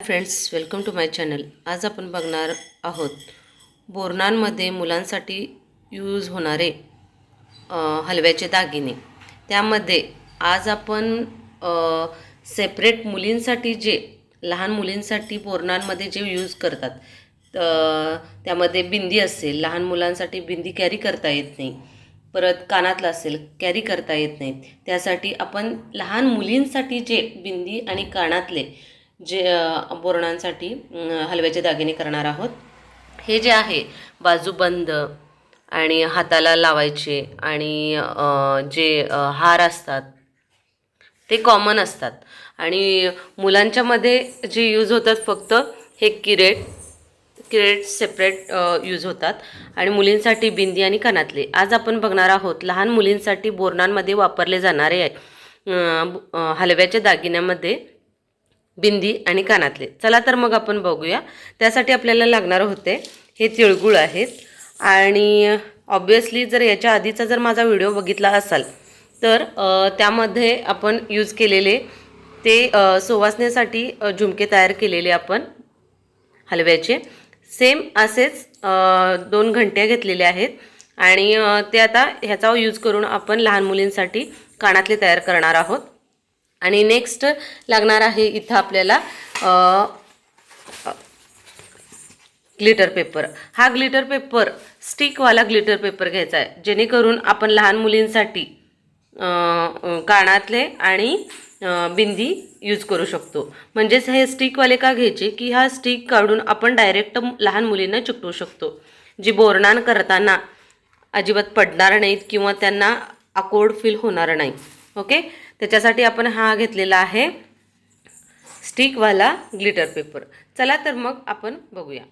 Friends, welcome to my channel. आज आपण बघणार आहोत बोरनांमध्ये मुलांसाठी यूज होणारे हलव्याचे दागिने। त्यामध्ये आज आपण सेपरेट मुलींसाठी जे लहान मुलींसाठी बोरनांमध्ये जे यूज करतात, त्यामध्ये बिंदी असेल, लहान मुलांसाठी बिंदी कॅरी करता येत नाही, परत कानातलं असेल कॅरी करता येत नाही, त्यासाठी आपण लहान मुलींसाठी जे बिंदी आणि कानातले जे बोरणांसाठी हलव्याचे दागिने करणार आहोत। हे जे आहे बाजूबंद आणि हाताला लावायचे आणि जे हार असतात ते कॉमन असतात आणि मुलांच्यामध्ये जे यूज होतात फक्त हे किरेट सेपरेट यूज होतात आणि मुलींसाठी बिंदी आणि कानातले। आज आपण बघणार आहोत लहान मुलींसाठी बोरणांमध्ये वापरले जाणारे हलव्याच्या दागिन्यामध्ये बिंदी आणि कानातले। चला तर मग आपण बघूया। त्यासाठी आपल्याला लागणार होते हे तिळगुळ आहेत आणि ऑब्वियसली जर याच्या आधीचा जर माझा व्हिडिओ बघितला असाल तर त्यामध्ये आपण यूज केलेले ते सुवासनेसाठी झुमके तयार केलेले आपण हलव्याचे सेम असेच 2 घंटे घेतलेले आहेत आणि ते आता ह्याचा यूज करून आपण लहान मुलींसाठी कानातले तयार करणार आहोत। आणि नेक्स्ट लागणार आहे इथं आपल्याला ग्लिटर पेपर। हा ग्लिटर पेपर स्टिकवाला ग्लिटर पेपर घ्यायचा आहे, जेणेकरून आपण लहान मुलींसाठी कानातले आणि बिंदी यूज करू शकतो। म्हणजेच हे स्टिकवाले का घ्यायचे की हा स्टिक काढून आपण डायरेक्ट लहान मुलींना चिकटवू शकतो, जी बोरनान करताना अजिबात पडणार नाहीत किंवा त्यांना अकोड फील होणार नाही। ओके, त्याच्यासाठी आपण हा घेतलेला आहे स्टिकवाला ग्लिटर पेपर। चला तर मग आपण बघूया।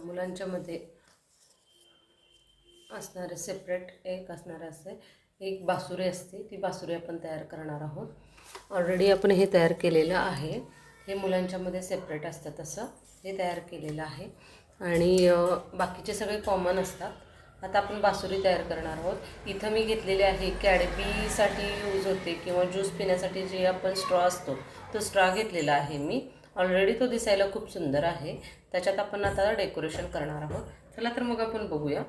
मुलांच्यामध्ये असणारे सेपरेट एक असणार असे एक बासुरी असते, ती बासुरी आपण तयार करणार आहोत। ऑलरेडी आपण हे तयार केलेलं आहे, हे मुलांच्यामध्ये सेपरेट असतं तसं हे तयार केलेलं आहे आणि बाकीचे सगळे कॉमन असतात। आता आपण बासुरी तयार करणार आहोत। इथं मी घेतलेले आहे कॅडबीसाठी यूज होते किंवा ज्यूस पिण्यासाठी जे आपण स्ट्रॉ असतो तो स्ट्रॉ घेतलेला आहे मी। ऑलरेडी तो दिसायला खूप सुंदर आहे, त्याच्यात आपण आता डेकोरेशन करणार आहोत। चला तर मग आपण बघूया।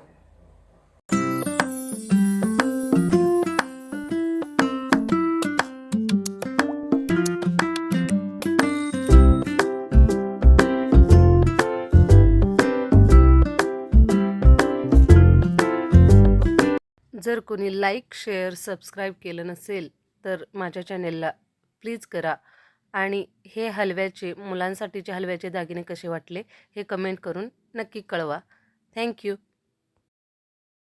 जर कोणी लाईक शेअर सबस्क्राईब केलं नसेल तर माझ्या चॅनेलला प्लीज करा आणि हे हलव्याचे मुलांसाठीचे हलव्याचे दागिने कसे वाटले हे कमेंट करून नक्की कळवा। थँक्यू।